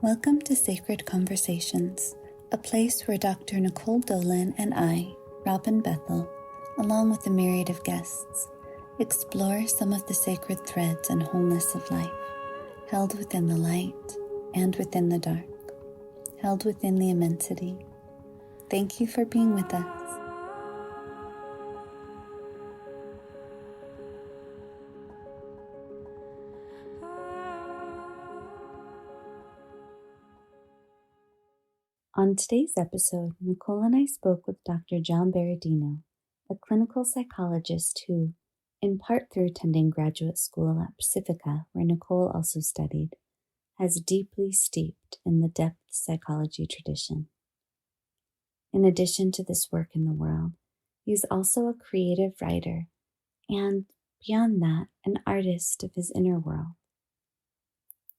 Welcome to Sacred Conversations, a place where Dr. Nicole Dolan and I, Robin Bethel, along with a myriad of guests, explore some of the sacred threads and wholeness of life, held within the light and within the dark, held within the immensity. Thank you for being with us. On today's episode, Nicole and I spoke with Dr. John Beradino, a clinical psychologist who, in part through attending graduate school at Pacifica, where Nicole also studied, has deeply steeped in the depth psychology tradition. In addition to this work in the world, he's also a creative writer and, beyond that, an artist of his inner world.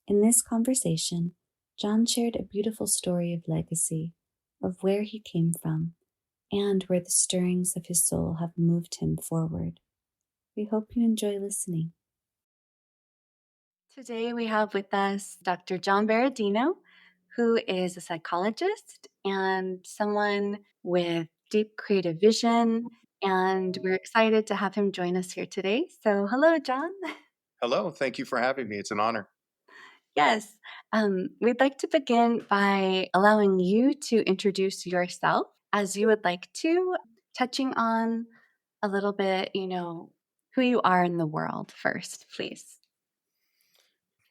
In this conversation, John shared a beautiful story of legacy, of where he came from, and where the stirrings of his soul have moved him forward. We hope you enjoy listening. Today we have with us Dr. John Beradino, who is a psychologist and someone with deep creative vision, and we're excited to have him join us here today. So hello, John. Hello, thank you for having me. It's an honor. Yes. We'd like to begin by allowing you to introduce yourself as you would like to, touching on a little bit, who you are in the world first, please.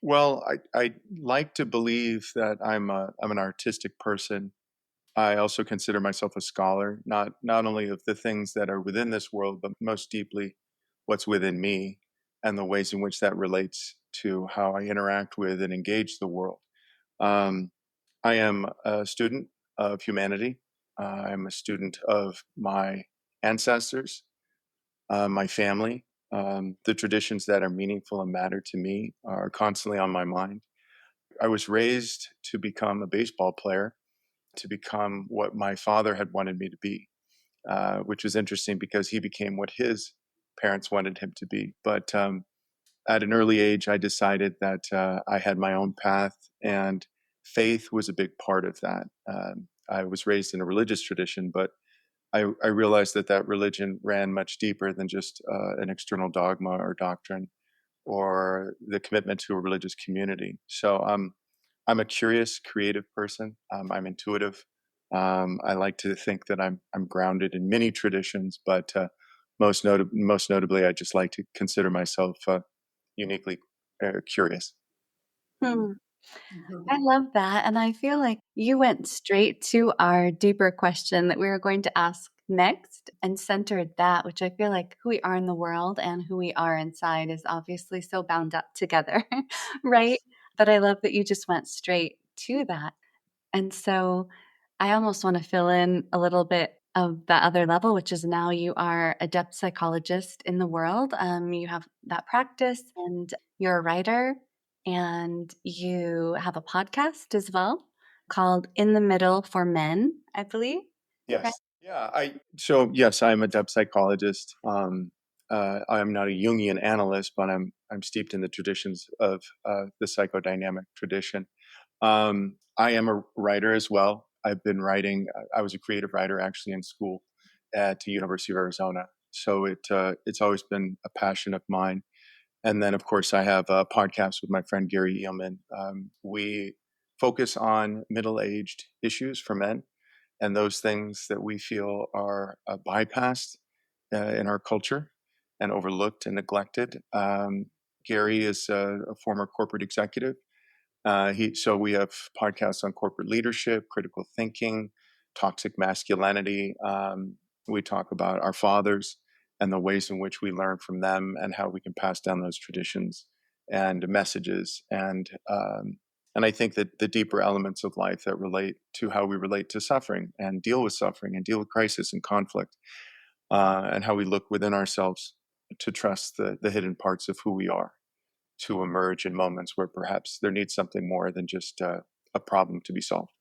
Well, I like to believe that I'm an artistic person. I also consider myself a scholar, not only of the things that are within this world, but most deeply what's within me and the ways in which that relates to how I interact with and engage the world. Um, I am a student of humanity. I'm a student of my ancestors, my family. The traditions that are meaningful and matter to me are constantly on my mind. I was raised to become a baseball player, to become what my father had wanted me to be, which was interesting because he became what his parents wanted him to be. But at an early age, I decided that I had my own path, and faith was a big part of that. I was raised in a religious tradition, but I realized that religion ran much deeper than just an external dogma or doctrine or the commitment to a religious community. So I'm a curious, creative person. I'm intuitive. I like to think that I'm grounded in many traditions, but most notably, I just like to consider myself uniquely curious. Hmm. I love that. And I feel like you went straight to our deeper question that we were going to ask next and centered that, which I feel like who we are in the world and who we are inside is obviously so bound up together, right? But I love that you just went straight to that. And so I almost want to fill in a little bit of the other level, which is now you are a depth psychologist in the world. You have that practice and you're a writer and you have a podcast as well called In the Middle for Men, I believe. Right? Yes. Yeah. Yes, I'm a depth psychologist. I'm not a Jungian analyst, but I'm steeped in the traditions of the psychodynamic tradition. I am a writer as well. I've been writing. I was a creative writer actually in school at the University of Arizona. So it's always been a passion of mine. And then, of course, I have a podcast with my friend Gary Eelman. We focus on middle-aged issues for men and those things that we feel are bypassed in our culture and overlooked and neglected. Gary is a former corporate executive. So we have podcasts on corporate leadership, critical thinking, toxic masculinity. We talk about our fathers and the ways in which we learn from them and how we can pass down those traditions and messages. And I think that the deeper elements of life that relate to how we relate to suffering and deal with crisis and conflict, and how we look within ourselves to trust the hidden parts of who we are to emerge in moments where perhaps there needs something more than just a problem to be solved.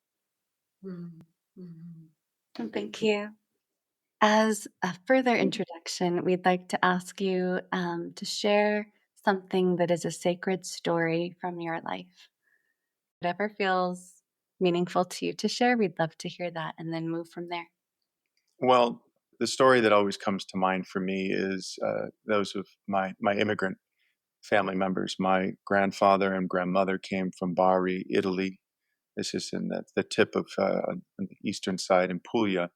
Mm-hmm. Thank you. As a further introduction, we'd like to ask you to share something that is a sacred story from your life. Whatever feels meaningful to you to share, we'd love to hear that and then move from there. Well, the story that always comes to mind for me is those of my immigrant family members. My grandfather and grandmother came from Bari, Italy. This is in the tip of on the eastern side in Puglia.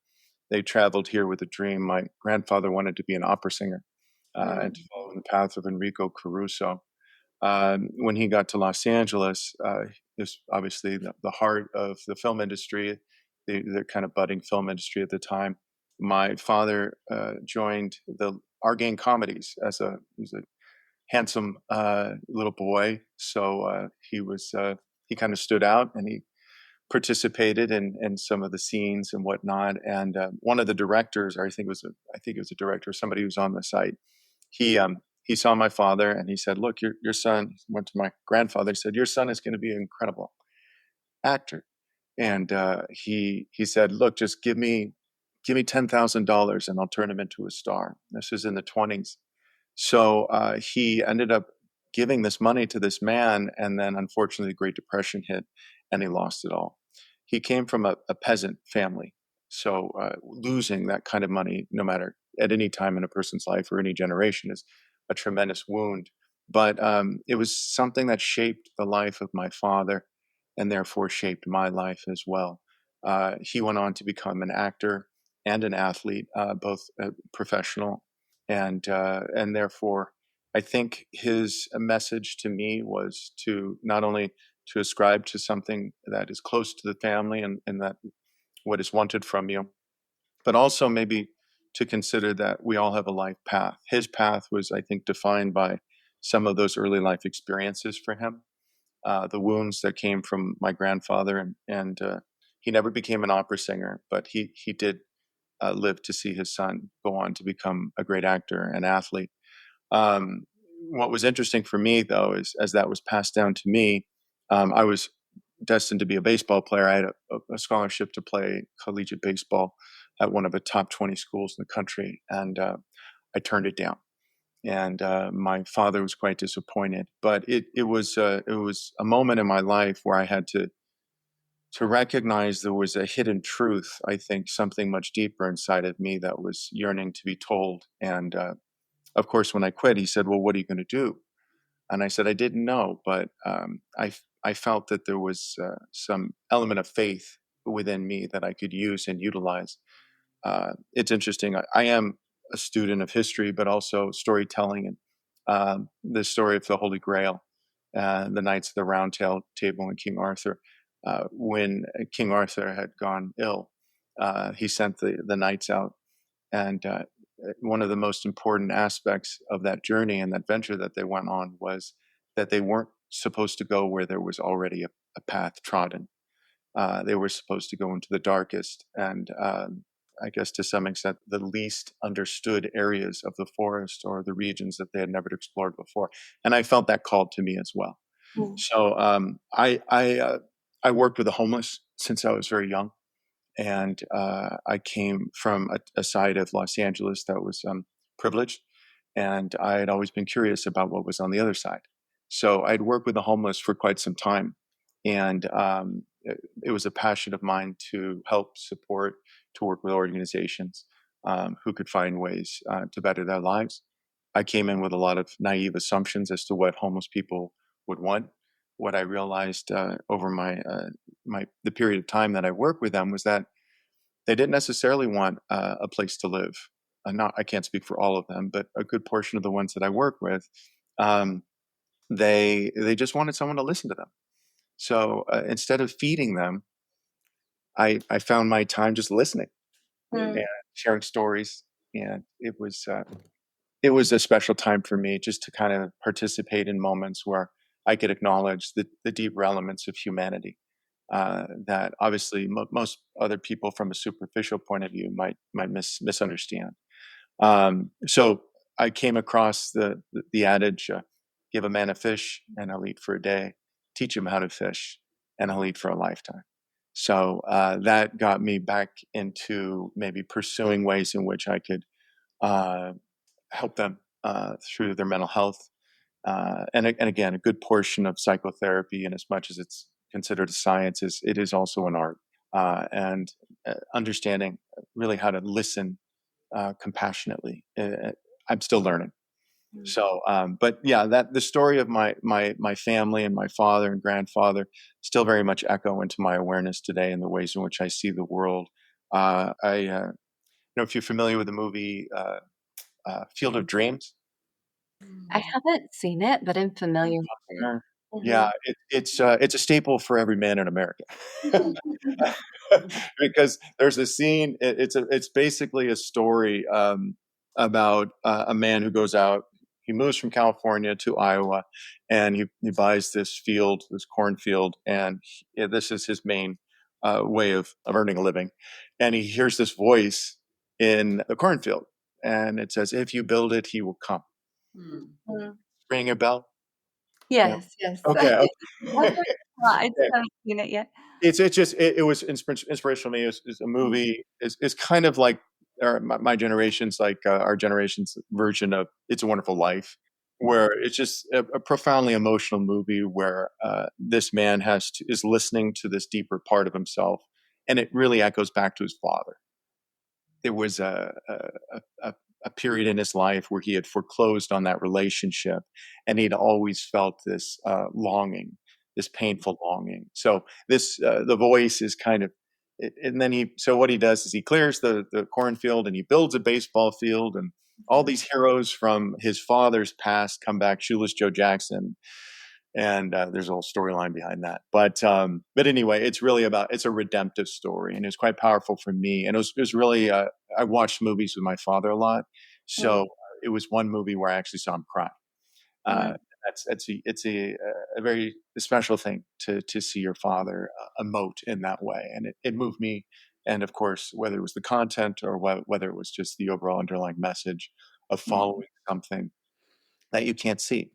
They traveled here with a dream. My grandfather wanted to be an opera singer and to Mm. follow in the path of Enrico Caruso. When he got to Los Angeles, this obviously the heart of the film industry, the kind of budding film industry at the time. My father joined the Argane comedies as he was a handsome little boy, so he kind of stood out and he participated in some of the scenes and whatnot. And one of the directors, or I think it was a director, somebody who was on the site, he saw my father and he said, "Look, your son." Went to my grandfather. He said, "Your son is going to be an incredible actor." And he said, "Look, just give me $10,000 and I'll turn him into a star." This was in the 20s. So he ended up giving this money to this man, and then unfortunately, the Great Depression hit, and he lost it all. He came from a peasant family, so losing that kind of money, no matter at any time in a person's life or any generation, is a tremendous wound. But it was something that shaped the life of my father, and therefore shaped my life as well. He went on to become an actor and an athlete, both professional and therefore I think his message to me was to not only to ascribe to something that is close to the family and that what is wanted from you, but also maybe to consider that we all have a life path. His path was, I think, defined by some of those early life experiences for him, the wounds that came from my grandfather, and he never became an opera singer, but he did live to see his son go on to become a great actor and athlete. Um, what was interesting for me, though, is as that was passed down to me, I was destined to be a baseball player. I had a scholarship to play collegiate baseball at one of the top 20 schools in the country, and I turned it down. And my father was quite disappointed. But it was a moment in my life where I had to recognize there was a hidden truth. I think something much deeper inside of me that was yearning to be told. And of course, when I quit, he said, "Well, what are you going to do?" And I said, "I didn't know, but I felt that there was some element of faith within me that I could use and utilize." It's interesting. I am a student of history, but also storytelling and the story of the Holy Grail, the Knights of the Table, and King Arthur. When King Arthur had gone ill, he sent the knights out and one of the most important aspects of that journey and that venture that they went on was that they weren't supposed to go where there was already a path trodden. They were supposed to go into the darkest and, I guess to some extent, the least understood areas of the forest or the regions that they had never explored before. And I felt that called to me as well. Mm. So I worked with the homeless since I was very young, and I came from a side of Los Angeles that was privileged, and I had always been curious about what was on the other side. So I'd worked with the homeless for quite some time, and it was a passion of mine to help support, to work with organizations who could find ways to better their lives. I came in with a lot of naive assumptions as to what homeless people would want. What I realized over the period of time that I worked with them was that they didn't necessarily want a place to live. I can't speak for all of them, but a good portion of the ones that I work with, um, they just wanted someone to listen to them. So instead of feeding them, I found my time just listening and Mm. sharing stories, and it was a special time for me just to kind of participate in moments where I could acknowledge the deeper elements of humanity that obviously most other people from a superficial point of view might misunderstand. So I came across the adage: "Give a man a fish, and he'll eat for a day. Teach him how to fish, and he'll eat for a lifetime." So that got me back into maybe pursuing ways in which I could uh, help them through their mental health, and again, a good portion of psychotherapy, in as much as it's considered a science, it is also an art, and understanding really how to listen compassionately. I'm still learning. So, but yeah, that the story of my family and my father and grandfather still very much echo into my awareness today in the ways in which I see the world. If you're familiar with the movie Field of Dreams. I haven't seen it, but I'm familiar with it. Sure. Mhm. Yeah, it's a staple for every man in America. Because there's a scene, it's basically a story, about, a man who goes out. He moves from California to Iowa, and he buys this field, this cornfield, and this is his main, way of earning a living, and he hears this voice in the cornfield, and it says, "If you build it, he will come." Mm. Ring a bell? Yeah. Yes, yes. Okay, I okay. just haven't seen it yet. It was inspirational to me. It's a movie. It's kind of like my generation's, like, our generation's version of It's a Wonderful Life, where it's just a profoundly emotional movie where this man is listening to this deeper part of himself, and it really echoes back to his father. There was a period in his life where he had foreclosed on that relationship, and he'd always felt this longing, this painful longing. So the voice is kind of, and then so what he does is he clears the cornfield and he builds a baseball field, and all these heroes from his father's past come back, Shoeless Joe Jackson, and there's a whole storyline behind that. But anyway, it's a redemptive story, and it's quite powerful for me. And it was really, I watched movies with my father a lot, Mm, so it was one movie where I actually saw him cry. mm, It's a very special thing to see your father emote in that way, and it moved me. And of course, whether it was the content or whether it was just the overall underlying message of mm, following something that you can't see,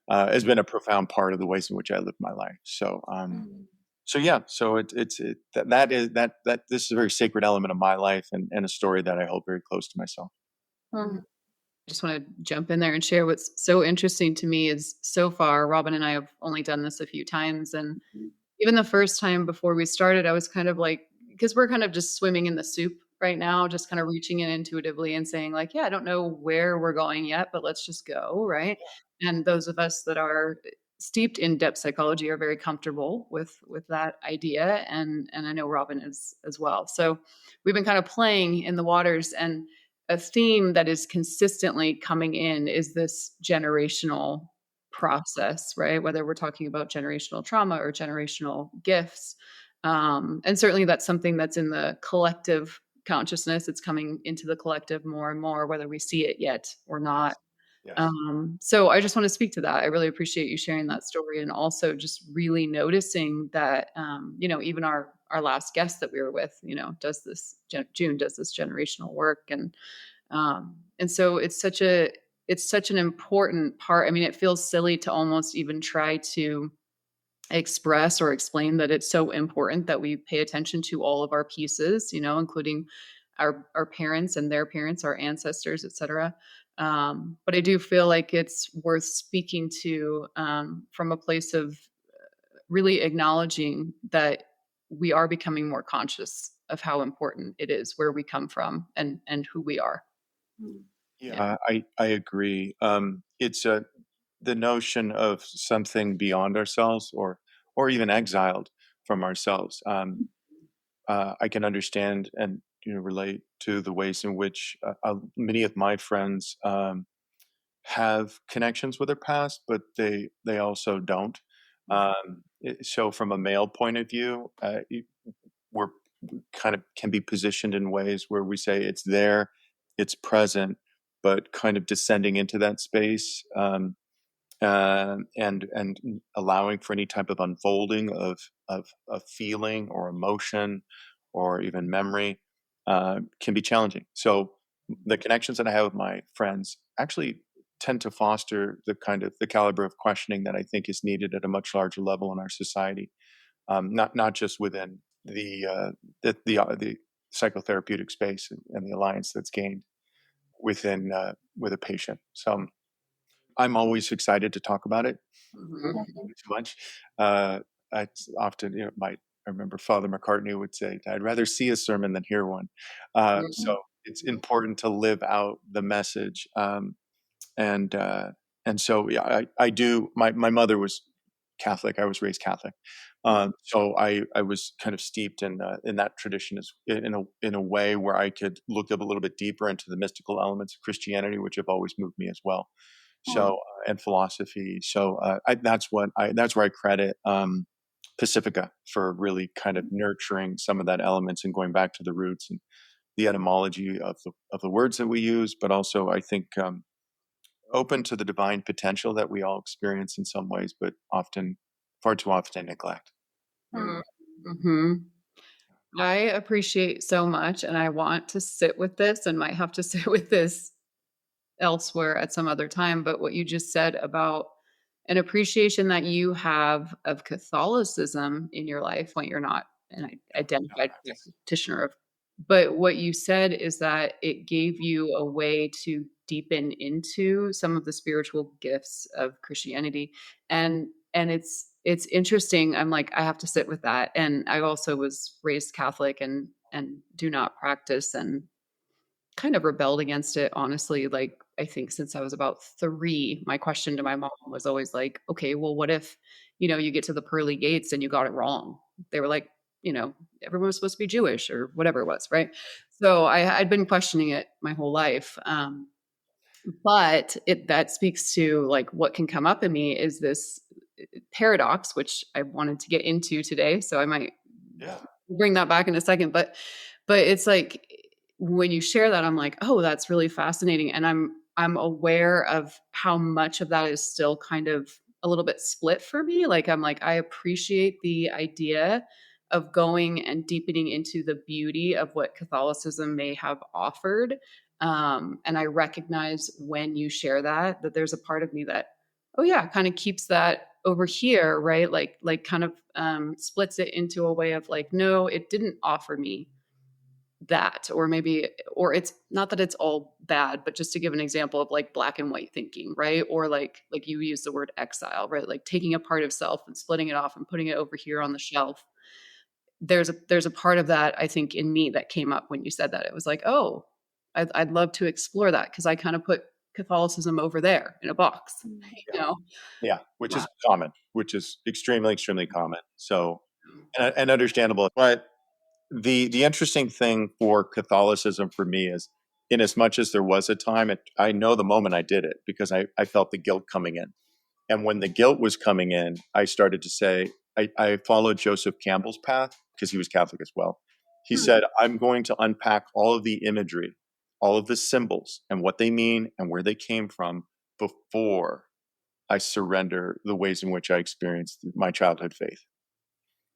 has been a profound part of the ways in which I live my life. mm, So yeah, so that this is a very sacred element of my life, and a story that I hold very close to myself. mm, Just want to jump in there and share what's so interesting to me is so far, Robin and I have only done this a few times. And even the first time before we started, I was kind of like, because we're kind of just swimming in the soup right now, just kind of reaching in intuitively and saying, like, yeah, I don't know where we're going yet, but let's just go. Right. And those of us that are steeped in depth psychology are very comfortable with that idea. And I know Robin is as well. So we've been kind of playing in the waters, and a theme that is consistently coming in is this generational process, right? Whether we're talking about generational trauma or generational gifts. And certainly that's something that's in the collective consciousness. It's coming into the collective more and more, whether we see it yet or not. Yes. Yes. So I just want to speak to that. I really appreciate you sharing that story, and also just really noticing that, even our last guest that we were with, does this June does this generational work, and so it's such an important part. I mean, it feels silly to almost even try to express or explain that it's so important that we pay attention to all of our pieces, including our parents and their parents, our ancestors, etc. But I do feel like it's worth speaking to, from a place of really acknowledging that we are becoming more conscious of how important it is where we come from and who we are. mm, Yeah. Yeah, I agree. It's the notion of something beyond ourselves, or even exiled from ourselves. I can understand and relate to the ways in which many of my friends have connections with their past, but they also don't. So from a male point of view, we're we kind of can be positioned in ways where we say it's there, it's present, but kind of descending into that space, and allowing for any type of unfolding of feeling or emotion or even memory can be challenging. So the connections that I have with my friends actually tend to foster the caliber of questioning that I think is needed at a much larger level in our society, not just within the psychotherapeutic space and the alliance that's gained within with a patient. So I'm always excited to talk about it. Mhm. Too much. Uh, I often, I remember Father McCartney would say, "I'd rather see a sermon than hear one." So it's important to live out the message. And so yeah, I do. My mother was Catholic. I was raised Catholic, so I was kind of steeped in that tradition as in a way where I could look up a little bit deeper into the mystical elements of Christianity, which have always moved me as well. So and philosophy. So that's where I credit Pacifica for really kind of nurturing some of that elements and going back to the roots and the etymology of the words that we use, but also I think open to the divine potential that we all experience in some ways, but far too often neglect. Mm-hmm. I appreciate so much, and I want to sit with this and might have to sit with this elsewhere at some other time. But what you just said about an appreciation that you have of Catholicism in your life when you're not an identified practitioner of, but what you said is that it gave you a way to deepen into some of the spiritual gifts of Christianity. And it's interesting. I'm like, I have to sit with that. And I also was raised Catholic and do not practice and kind of rebelled against it, honestly. Like, I think since I was about 3, my question to my mom was always like, okay, well, what if, you get to the pearly gates and you got it wrong? They were like, everyone was supposed to be Jewish or whatever it was, right? So I'd been questioning it my whole life. But that speaks to like what can come up in me is this paradox, which I wanted to get into today. So I might bring that back in a second. But it's like when you share that, I'm like, oh, that's really fascinating. And I'm aware of how much of that is still kind of a little bit split for me. Like I'm like, I appreciate the idea of going and deepening into the beauty of what Catholicism may have offered. And I recognize when you share that there's a part of me that, oh yeah, kind of keeps that over here, right? Like kind of splits it into a way of like, no, it didn't offer me that, or maybe, or it's not that it's all bad, but just to give an example of like black and white thinking, right? Or like you use the word exile, right? Like taking a part of self and splitting it off and putting it over here on the shelf. There's a part of that I think in me that came up when you said that. It was like, oh, I'd love to explore that because I kind of put Catholicism over there in a box, Yeah, which is common, which is extremely, extremely common. So, and understandable. But the interesting thing for Catholicism for me is, in as much as there was a time, I know the moment I did it because I felt the guilt coming in. And when the guilt was coming in, I started to say, I followed Joseph Campbell's path because he was Catholic as well. He said, I'm going to unpack all of the imagery, all of the symbols and what they mean and where they came from before I surrender the ways in which I experienced my childhood faith.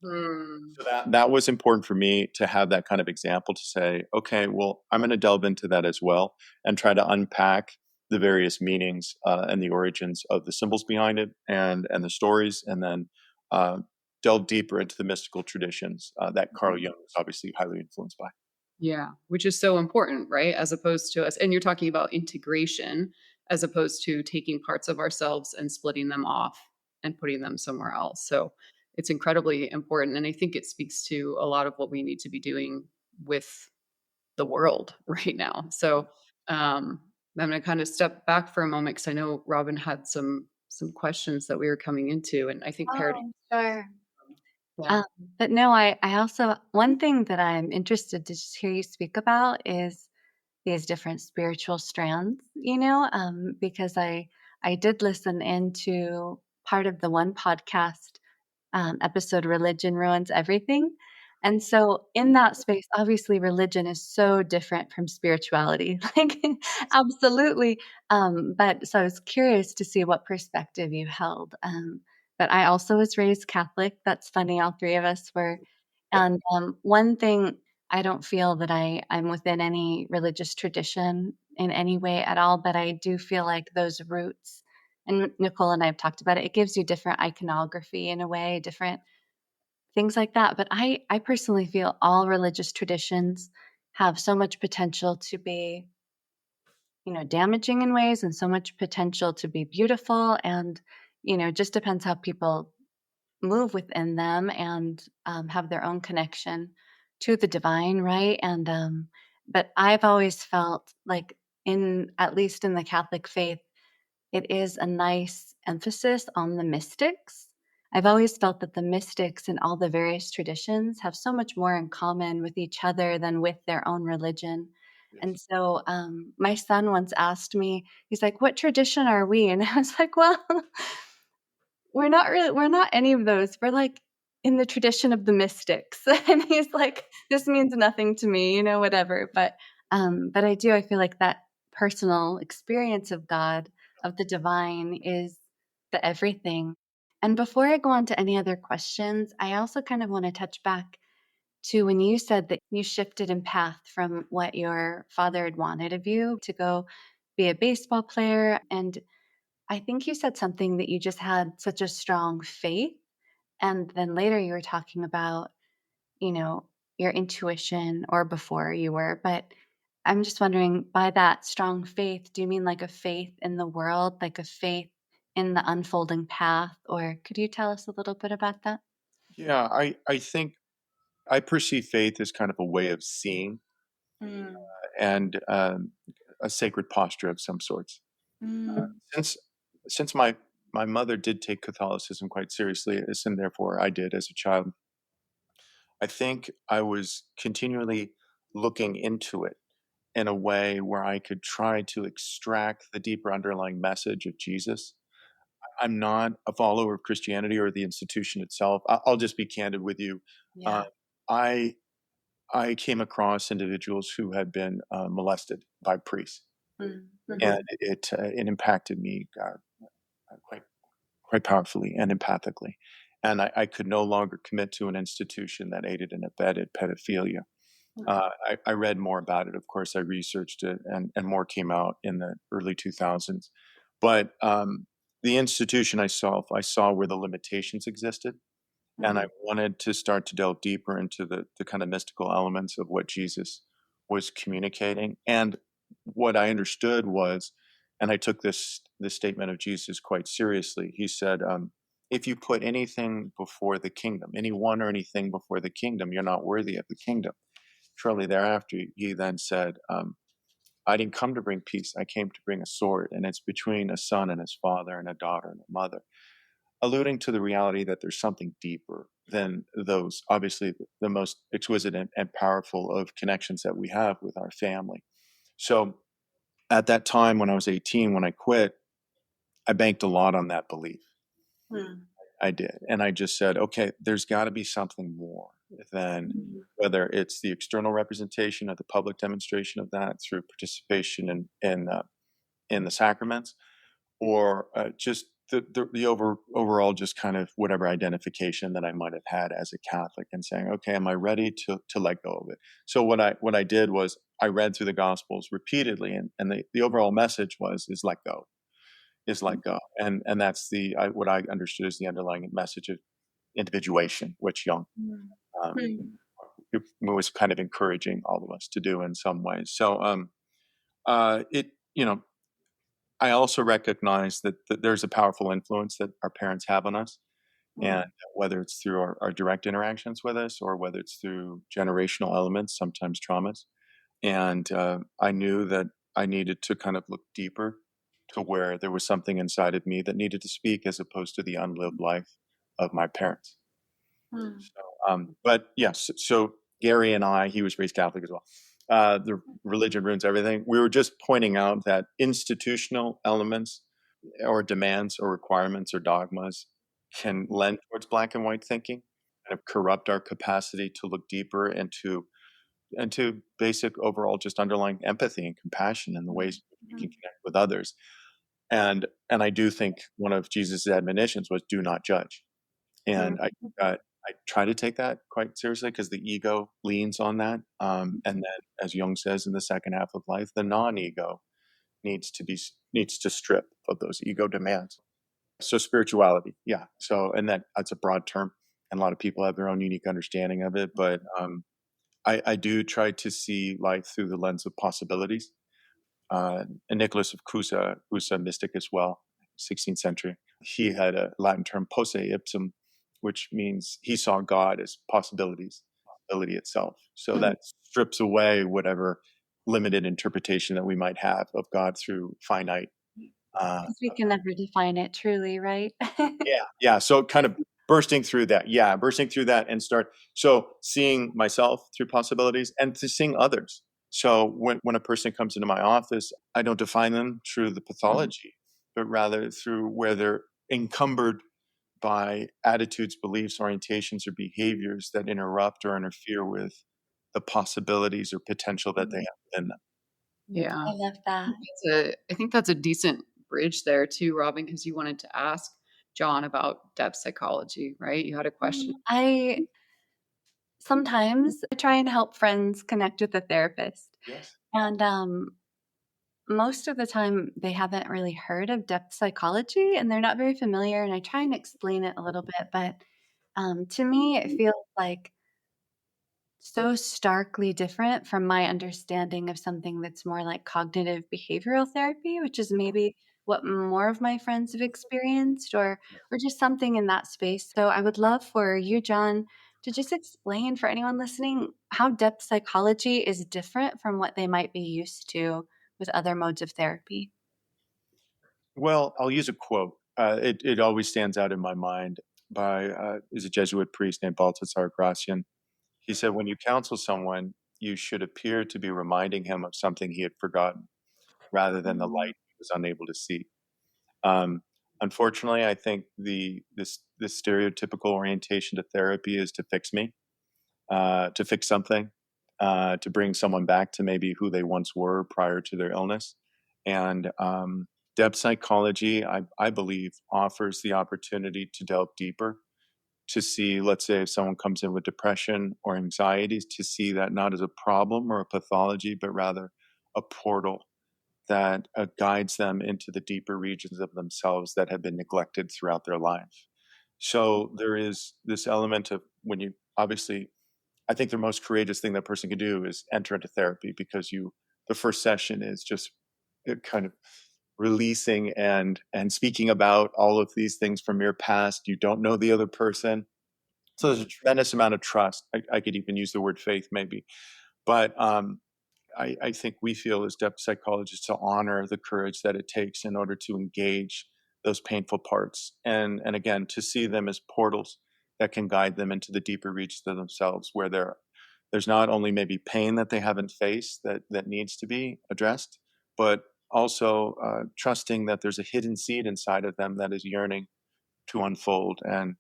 So that was important for me to have that kind of example to say, okay, well, I'm going to delve into that as well and try to unpack the various meanings and the origins of the symbols behind it and the stories, and then delve deeper into the mystical traditions that Carl Jung was obviously highly influenced by. Yeah, which is so important, right? As opposed to us, and you're talking about integration as opposed to taking parts of ourselves and splitting them off and putting them somewhere else. So it's incredibly important. And I think it speaks to a lot of what we need to be doing with the world right now. So I'm going to kind of step back for a moment because I know Robin had some questions that we were coming into, and I think Paradise. Sure. Yeah. But no, I also, one thing that I'm interested to just hear you speak about is these different spiritual strands, because I did listen into part of the one podcast episode, Religion Ruins Everything. And so in that space, obviously religion is so different from spirituality, like absolutely. But so I was curious to see what perspective you held. But I also was raised Catholic. That's funny. All 3 of us were. And one thing, I don't feel that I'm within any religious tradition in any way at all, but I do feel like those roots, and Nicole and I have talked about it, it gives you different iconography in a way, different things like that. But I personally feel all religious traditions have so much potential to be, damaging in ways and so much potential to be beautiful. And, just depends how people move within them and have their own connection to the divine, right? And but I've always felt like, in at least in the Catholic faith, it is a nice emphasis on the mystics. I've always felt that the mystics in all the various traditions have so much more in common with each other than with their own religion. Yes. And so my son once asked me, he's like, "What tradition are we?" And I was like, "Well, we're not any of those. We're like in the tradition of the mystics." And he's like, "This means nothing to me, whatever." But I feel like that personal experience of God, of the divine, is the everything. And before I go on to any other questions, I also kind of want to touch back to when you said that you shifted in path from what your father had wanted of you to go be a baseball player. And I think you said something that you just had such a strong faith. And then later you were talking about, you know, your intuition, or before you were, but I'm just wondering, by that strong faith, do you mean like a faith in the world, like a faith in the unfolding path? Or could you tell us a little bit about that? Yeah, I think I perceive faith as kind of a way of seeing Mm, and a sacred posture of some sorts. mm, Since since my mother did take Catholicism quite seriously, as and therefore I did as a child, I think I was continually looking into it in a way where I could try to extract the deeper underlying message of Jesus. I'm not a follower of Christianity or the institution itself. I'll just be candid with you. Uh, yeah. I I came across individuals who had been molested by priests, Mm, and mhm, it impacted me quite powerfully and empathically. And I could no longer commit to an institution that aided and abetted pedophilia. mm, I read more about it. Of course, I researched it, and more came out in the early 2000s. But the institution I saw where the limitations existed, and I mm, wanted to start to delve deeper into the kind of mystical elements of what Jesus was communicating. And what I understood was, and I took this statement of Jesus quite seriously. He said, "If you put anything before the kingdom, anyone or anything before the kingdom, you're not worthy of the kingdom." Shortly thereafter, he then said, "I didn't come to bring peace. I came to bring a sword, and it's between a son and his father, and a daughter and a mother," alluding to the reality that there's something deeper than those, obviously, the most exquisite and powerful of connections that we have with our family. So at that time, when I was 18, when I quit, I banked a lot on that belief. mm, I did. And I just said, okay, there's got to be something more than mm, whether it's the external representation of the public demonstration of that through participation in the sacraments, or just the overall just kind of whatever identification that I might have had as a Catholic, and saying, okay, am I ready to let go of it? So what I did was I read through the Gospels repeatedly, and the overall message was is let go, and that's what I understood as the underlying message of individuation, which Jung mm, um, mm, was kind of encouraging all of us to do in some ways. So it I also recognize that there's a powerful influence that our parents have on us, and mm, whether it's through our direct interactions with us, or whether it's through generational elements, sometimes traumas. And I knew that I needed to kind of look deeper to where there was something inside of me that needed to speak, as opposed to the unlived life of my parents. mm, So, but yes, so Gary and he was raised Catholic as well. The religion ruins everything. We were just pointing out that institutional elements or demands or requirements or dogmas can lend towards black and white thinking, kind of corrupt our capacity to look deeper into basic overall just underlying empathy and compassion in the ways we can mm, connect with others. And I do think one of Jesus' admonitions was, do not judge. mm, And I try to take that quite seriously, because the ego leans on that. And then, as Jung says in the second half of life, the non-ego needs to strip of those ego demands. So spirituality, yeah. So, and that's a broad term, and a lot of people have their own unique understanding of it. But I do try to see life through the lens of possibilities. And Nicholas of Cusa, who's a mystic as well, 16th century, he had a Latin term, posse ipsum, which means he saw God as possibility itself. So that strips away whatever limited interpretation that we might have of God through finite. Because we can never define it truly, right? Yeah. So kind of bursting through that. Yeah, bursting through that and start seeing myself through possibilities and to seeing others. So when a person comes into my office, I don't define them through the pathology, but rather through where they're encumbered by attitudes, beliefs, orientations, or behaviors that interrupt or interfere with the possibilities or potential that they have within them. Yeah. I love that. I think that's a decent bridge there too, Robin, because you wanted to ask John about depth psychology, right? You had a question. I sometimes I try and help friends connect with a therapist. Yes. And most of the time, they haven't really heard of depth psychology and they're not very familiar. And I try and explain it a little bit. But to me, it feels like so starkly different from my understanding of something that's more like cognitive behavioral therapy, which is maybe what more of my friends have experienced or just something in that space. So I would love for you, John, to just explain for anyone listening how depth psychology is different from what they might be used to with other modes of therapy. Well, I'll use a quote. It always stands out in my mind by is a Jesuit priest named Baltasar Gracian. He said, "When you counsel someone, you should appear to be reminding him of something he had forgotten, rather than the light he was unable to see." Um, Unfortunately, I think this stereotypical orientation to therapy is to fix me, to fix something, to bring someone back to maybe who they once were prior to their illness. And depth psychology, I believe, offers the opportunity to delve deeper, to see, let's say, if someone comes in with depression or anxieties, to see that not as a problem or a pathology, but rather a portal that guides them into the deeper regions of themselves that have been neglected throughout their life. So there is this element of when you obviously, I think the most courageous thing that person can do is enter into therapy because the first session is just kind of releasing and speaking about all of these things from your past. You don't know the other person. So there's a tremendous amount of trust. I could even use the word faith maybe. But I think we feel as depth psychologists to honor the courage that it takes in order to engage those painful parts. And again, to see them as portals that can guide them into the deeper reaches of themselves where there's not only maybe pain that they haven't faced that needs to be addressed, but also trusting that there's a hidden seed inside of them that is yearning to unfold and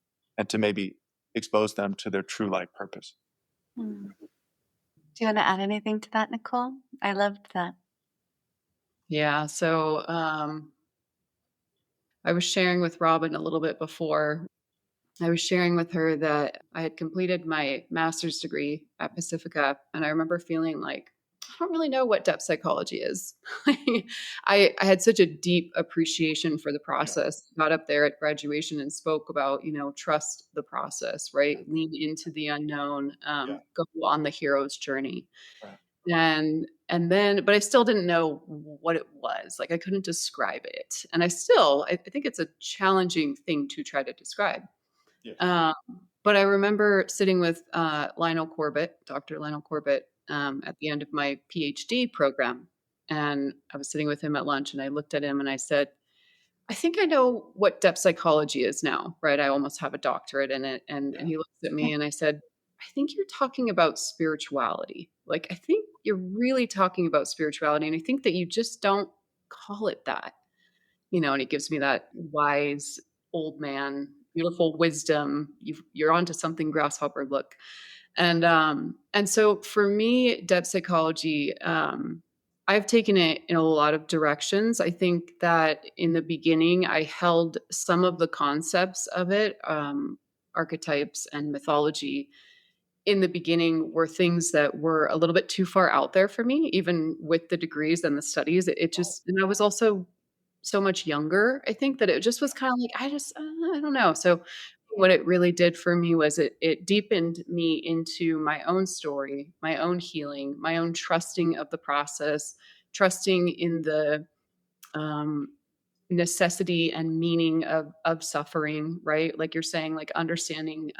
to maybe expose them to their true life purpose. Hmm. Do you want to add anything to that, Nicole? I loved that. Yeah. So I was sharing with Robin a little bit before. I was sharing with her that I had completed my master's degree at Pacifica, and I remember feeling like I don't really know what depth psychology is. I had such a deep appreciation for the Yeah. process. Got up there at graduation and spoke about, trust the process, right? Lean into the unknown, Yeah. go on the hero's journey. Right. And then, but I still didn't know what it was. Like I couldn't describe it. And I think it's a challenging thing to try to describe. Yes. But I remember sitting with Dr. Lionel Corbett, at the end of my PhD program. And I was sitting with him at lunch and I looked at him and I said, I think I know what depth psychology is now, right? I almost have a doctorate in it. And he looked at me and I said, I think you're talking about spirituality. Like, I think you're really talking about spirituality. And I think that you just don't call it that, and he gives me that wise old man, beautiful wisdom. You're onto something, grasshopper look. And so for me, depth psychology, I've taken it in a lot of directions. I think that in the beginning, I held some of the concepts of it, archetypes and mythology. In the beginning, were things that were a little bit too far out there for me, even with the degrees and the studies. It just, and I was also so much younger, I think that it just was kind of like, I don't know. So what it really did for me was it deepened me into my own story, my own healing, my own trusting of the process, trusting in the um, necessity and meaning of suffering, right? Like you're saying, like understanding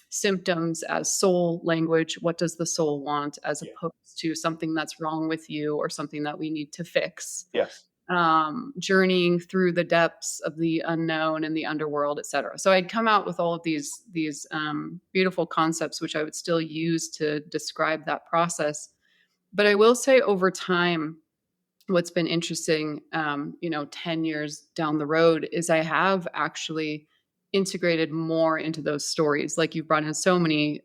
symptoms as soul language. What does the soul want, as Yeah. opposed to something that's wrong with you or something that we need to fix? Yes. Journeying through the depths of the unknown and the underworld, et cetera. So I'd come out with all of these beautiful concepts, which I would still use to describe that process. But I will say, over time, what's been interesting, 10 years down the road, is I have actually integrated more into those stories. Like, you've brought in so many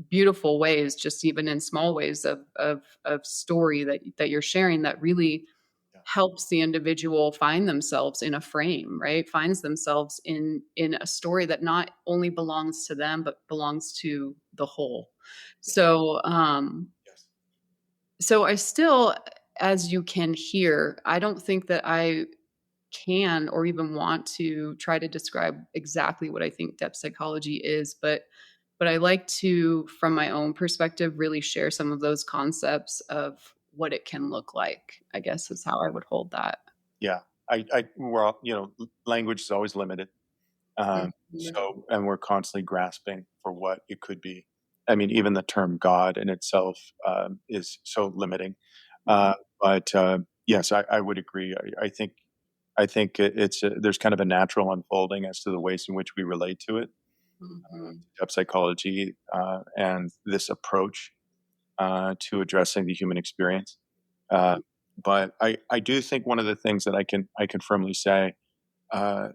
beautiful ways, just even in small ways of story that you're sharing, that really Yeah. helps the individual find themselves in a frame, right? Finds themselves in a story that not only belongs to them, but belongs to the whole. Yeah. So, Yes. so I still, as you can hear, I don't think that I can or even want to try to describe exactly what I think depth psychology is, but I like to, from my own perspective, really share some of those concepts of what it can look like, I guess, is how I would hold that. Yeah. We're all, language is always limited. Mhm. And we're constantly grasping for what it could be. I mean, even the term God in itself is so limiting. Uh, but yes, I would agree. I think there's kind of a natural unfolding as to the ways in which we relate to it, Mhm. depth psychology, and this approach to addressing the human experience. Uh, but I do think one of the things that I can firmly say uh,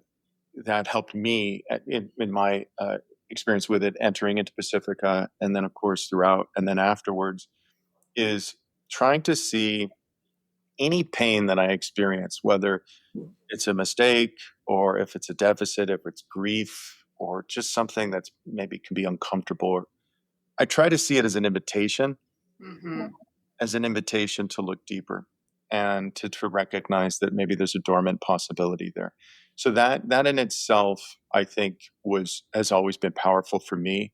that helped me in my experience with it, entering into Pacifica, and then of course throughout, and then afterwards, is trying to see any pain that I experience, whether it's a mistake or if it's a deficit, if it's grief or just something that's maybe can be uncomfortable. I try to see it Mhm. as an invitation to look deeper and to recognize that maybe there's a dormant possibility there. So that in itself, I think, has always been powerful for me.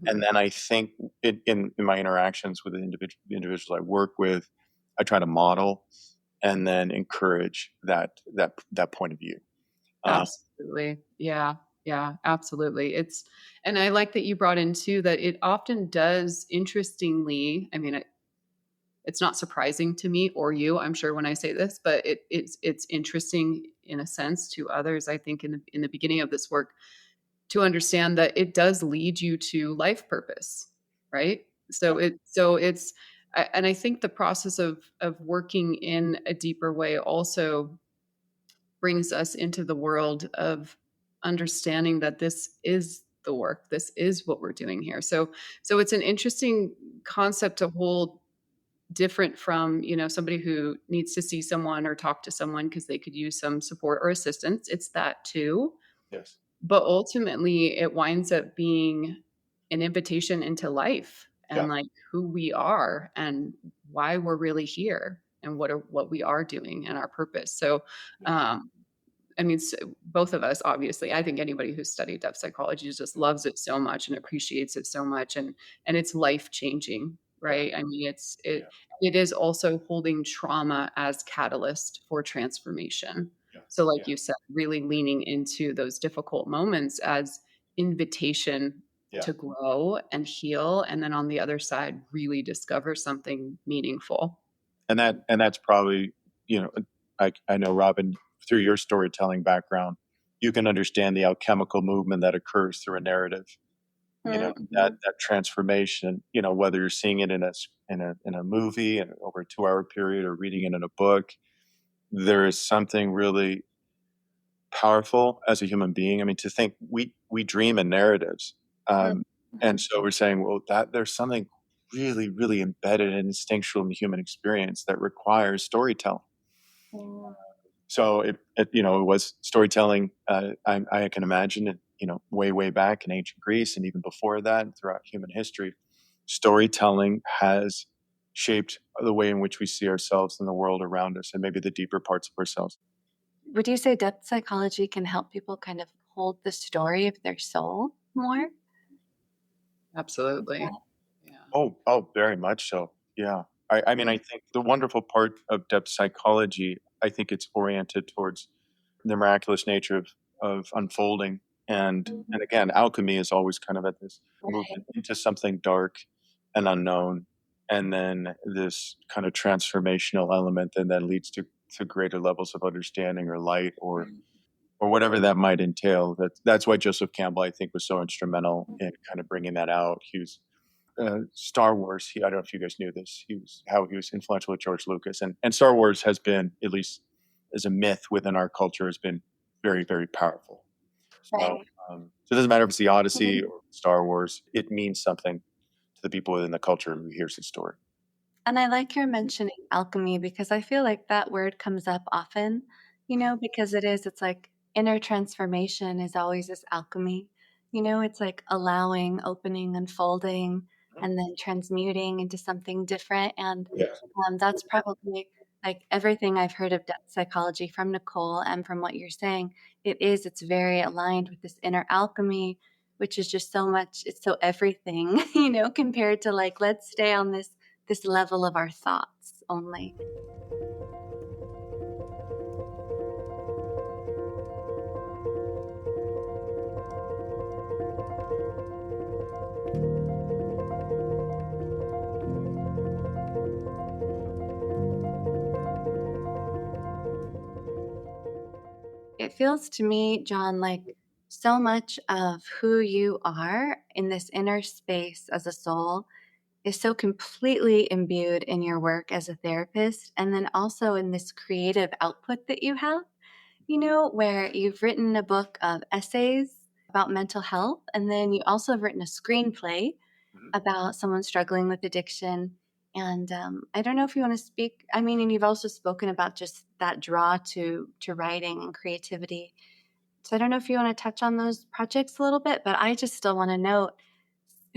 And Mhm. then I think in my interactions with the individuals I work with, I try to model and then encourage that point of view. Uh, Absolutely. Yeah. Yeah, absolutely. And I like that you brought in too that it often does, interestingly, I mean, it's not surprising to me or you, I'm sure, when I say this, but it's interesting in a sense to others, I think, in the beginning of this work, to understand that it does lead you to life purpose, right? yeah, And I think the process of working in a deeper way also brings us into the world of understanding that this is the work, this is what we're doing here. So it's an interesting concept to hold, different from, somebody who needs to see someone or talk to someone because they could use some support or assistance. It's that too, yes, but ultimately it winds up being an invitation into life yeah, and like who we are and why we're really here and what we are doing and our purpose. So yeah, um I mean, both of us, obviously. I think anybody who's studied depth psychology just loves it so much and appreciates it so much, and it's life changing, yeah, right? I mean, yeah, it is also holding trauma as catalyst for transformation. So, yes, like yeah, you said, really leaning into those difficult moments as invitation yeah. to grow and heal, and then on the other side, really discover something meaningful. And that's probably, you know, I know, Robin, through your storytelling background, you can understand the alchemical movement that occurs through a narrative. Mhm. That transformation. Whether you're seeing it in a movie and over a 2-hour period, or reading it in a book, there is something really powerful as a human being. I mean, to think we dream in narratives, um, and so we're saying, well, that there's something really, really embedded and instinctual in the human experience that requires storytelling. Mhm. So it was storytelling. I can imagine it, way back in ancient Greece and even before that, and throughout human history, storytelling has shaped the way in which we see ourselves in the world around us, and maybe the deeper parts of ourselves. Would you say depth psychology can help people kind of hold the story of their soul more? Absolutely. Yeah. Oh, very much so. Yeah. I mean, I think the wonderful part of depth psychology, I think it's oriented towards the miraculous nature of unfolding. And again, alchemy is always kind of at this movement into something dark and unknown, and then this kind of transformational element, and then leads to greater levels of understanding or light or whatever that might entail. That's why Joseph Campbell, I think, was so instrumental in kind of bringing that out. He was Star Wars. I don't know if you guys knew this. How he was influential with George Lucas, and Star Wars has been, at least as a myth within our culture, has been very, very powerful. So, Right. so it doesn't matter if it's the Odyssey or Star Wars. It means something to the people within the culture who hears the story. And I like your mentioning alchemy because I feel like that word comes up often, because it's like inner transformation is always this alchemy. It's like allowing, opening, unfolding, and then transmuting into something different. And Yes. that's probably like everything I've heard of depth psychology from Nicole and from what you're saying. It's very aligned with this inner alchemy, which is just so much, it's so everything, compared to like, let's stay on this level of our thoughts only. It feels to me, John, like so much of who you are in this inner space as a soul is so completely imbued in your work as a therapist, and then also in this creative output that you have, where you've written a book of essays about mental health, and then you also have written a screenplay about someone struggling with addiction. And I don't know if you want to speak. I mean, and you've also spoken about just that draw to writing and creativity. So I don't know if you want to touch on those projects a little bit, but I just still want to note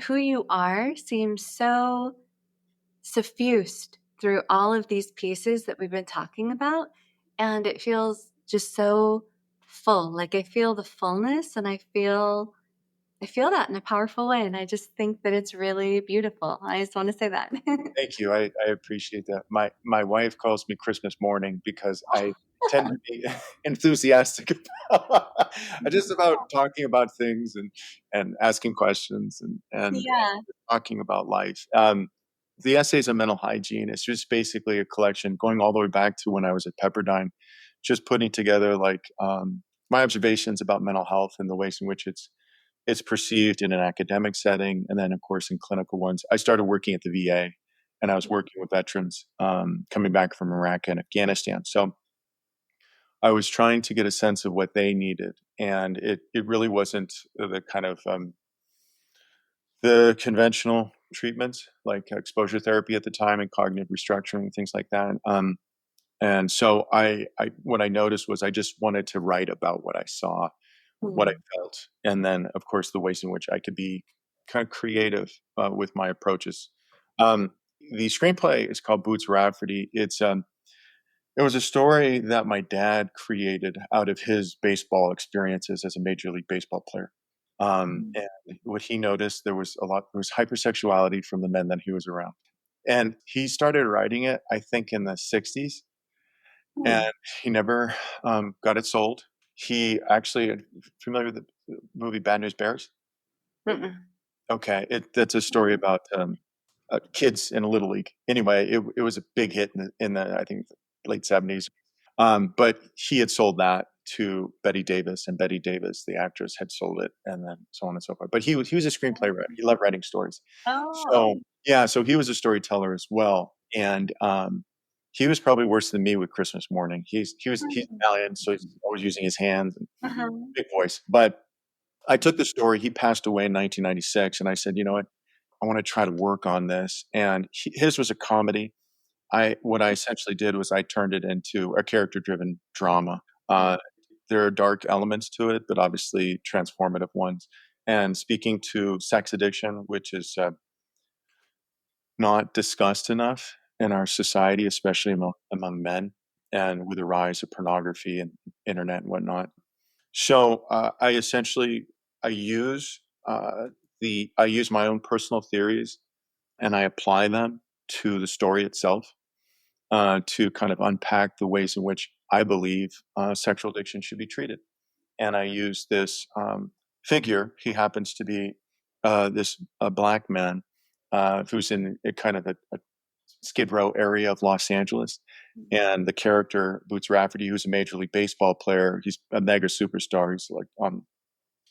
who you are seems so suffused through all of these pieces that we've been talking about. And it feels just so full. Like I feel the fullness, and I feel that in a powerful way. And I just think that it's really beautiful. I just want to say that. Thank you. I appreciate that. My wife calls me Christmas morning because I tend to be enthusiastic about talking about things and asking questions and Yeah. talking about life. The essays on mental hygiene is just basically a collection going all the way back to when I was at Pepperdine, just putting together like my observations about mental health and the ways in which it's perceived in an academic setting, and then of course in clinical ones. I started working at the VA, and I was working with veterans coming back from Iraq and Afghanistan. So I was trying to get a sense of what they needed, and it really wasn't the kind of the conventional treatments like exposure therapy at the time and cognitive restructuring and things like that. And so I what I noticed was I just wanted to write about what I saw, what I felt, and then of course the ways in which I could be kind of creative with my approaches. Um, the screenplay is called Boots Rafferty. It was a story that my dad created out of his baseball experiences as a major league baseball player. And what he noticed, there was hypersexuality from the men that he was around. And he started writing it, I think, in the 60s, and he never got it sold. He actually, familiar with the movie Bad News Bears? Mm-mm. Okay, that's a story about kids in a little league. Anyway, it was a big hit in the I think late 70s. But he had sold that to Betty Davis, and Betty Davis, the actress, had sold it, and then so on and so forth. But he was a screenplay writer. He loved writing stories. Oh. So yeah, so he was a storyteller as well, and he was probably worse than me with Christmas morning. He's Italian, so he's always using his hands and Uh-huh. big voice. But I took the story. He passed away in 1996, and I said, you know what? I want to try to work on this. And his was a comedy. What I essentially did was I turned it into a character-driven drama. Uh, there are dark elements to it, but obviously transformative ones. And speaking to sex addiction, which is not discussed enough in our society, especially among men, and with the rise of pornography and internet and whatnot. So I essentially I use I use my own personal theories and I apply them to the story itself to kind of unpack the ways in which I believe sexual addiction should be treated. And I use this figure. He happens to be this black man who's in a kind of a Skid Row area of Los Angeles. And the character, Boots Rafferty, who's a Major League Baseball player, he's a mega superstar. He's like on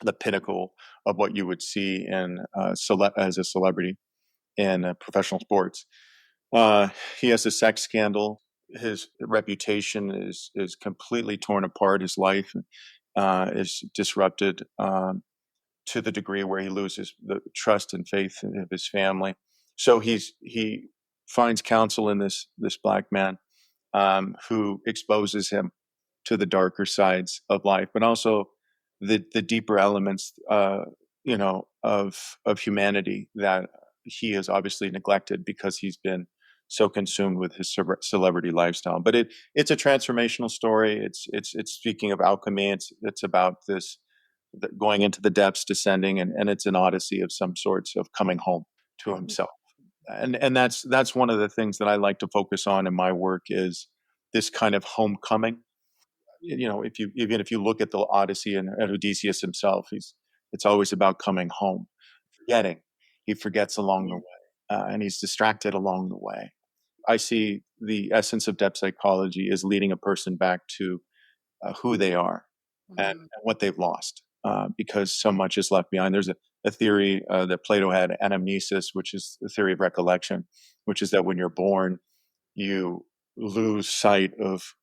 the pinnacle of what you would see in as a celebrity in professional sports. He has a sex scandal. His reputation is completely torn apart. His life is disrupted to the degree where he loses the trust and faith of his family. So he finds counsel in this black man who exposes him to the darker sides of life, but also the deeper elements, of humanity that he has obviously neglected because he's been so consumed with his celebrity lifestyle. But it's a transformational story. It's speaking of alchemy. It's about this going into the depths, descending, and it's an odyssey of some sorts of coming home to himself. And that's one of the things that I like to focus on in my work is this kind of homecoming. If you look at the Odyssey and at Odysseus himself, it's always about coming home, forgetting. He forgets along the way, and he's distracted along the way. I see the essence of depth psychology is leading a person back to who they are and what they've lost, because so much is left behind. There's a theory that Plato had, anamnesis, which is the theory of recollection, which is that when you're born, you lose sight of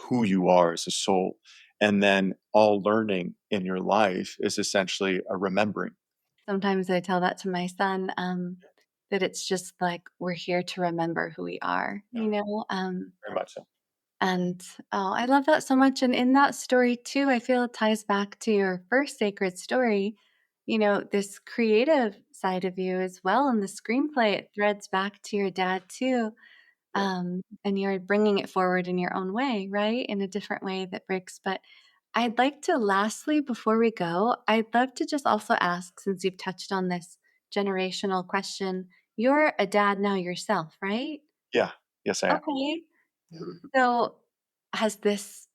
who you are as a soul. And then all learning in your life is essentially a remembering. Sometimes I tell that to my son, that it's just like we're here to remember who we are, Very much so. And I love that so much. And in that story, too, I feel it ties back to your first sacred story, this creative side of you as well. In the screenplay, it threads back to your dad, too. And you're bringing it forward in your own way, right? In a different way that breaks. But I'd like to, lastly, before we go, I'd love to just also ask, since you've touched on this generational question, you're a dad now yourself, right? Yeah. Yes, I am. Okay. So has this,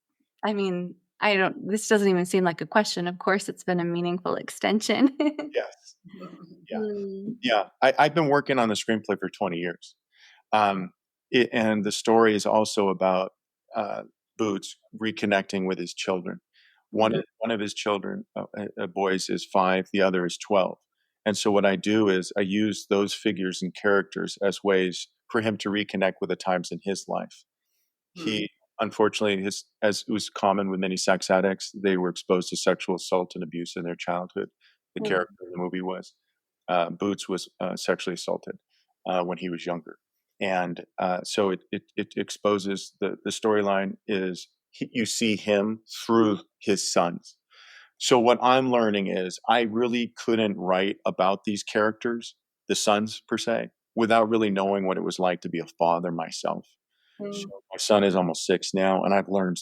this doesn't even seem like a question. Of course, it's been a meaningful extension. Yes. Yeah. Mm. Yeah. I've been working on the screenplay for 20 years. And the story is also about Boots reconnecting with his children. One of his children, boys, is 5. The other is 12. And so what I do is I use those figures and characters as ways for him to reconnect with the times in his life. He, unfortunately, as was common with many sex addicts, they were exposed to sexual assault and abuse in their childhood. The character in the movie was Boots was sexually assaulted when he was younger, and so it exposes the storyline is you see him through his sons. So what I'm learning is I really couldn't write about these characters, the sons per se, without really knowing what it was like to be a father myself. So my son is almost 6 now, and I've learned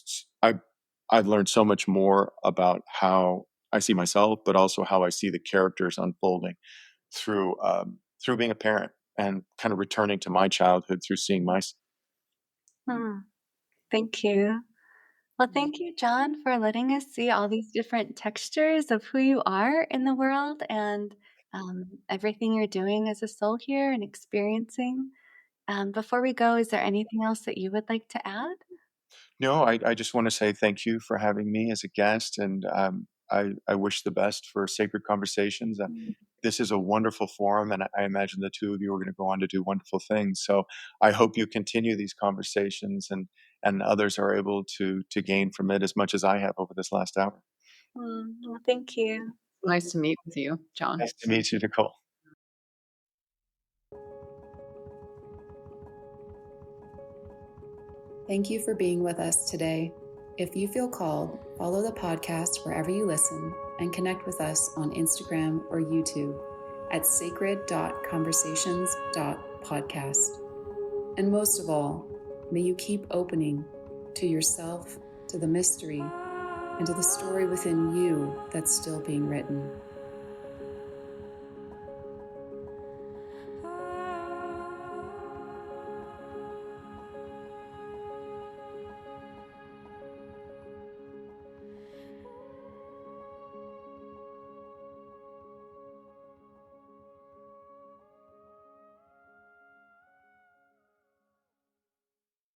so much more about how I see myself, but also how I see the characters unfolding through being a parent and kind of returning to my childhood through seeing my. Thank you. Well, thank you, John, for letting us see all these different textures of who you are in the world and everything you're doing as a soul here and experiencing. Before we go, is there anything else that you would like to add? No, I just want to say thank you for having me as a guest, and I wish the best for Sacred Conversations. This is a wonderful forum, and I imagine the two of you are going to go on to do wonderful things. So I hope you continue these conversations, and others are able to gain from it as much as I have over this last hour. Well, thank you. Nice to meet with you, John. Nice to meet you, Nicole. Thank you for being with us today. If you feel called, follow the podcast wherever you listen and connect with us on Instagram or YouTube at sacred.conversations.podcast. And most of all, may you keep opening to yourself, to the mystery, and to the story within you that's still being written.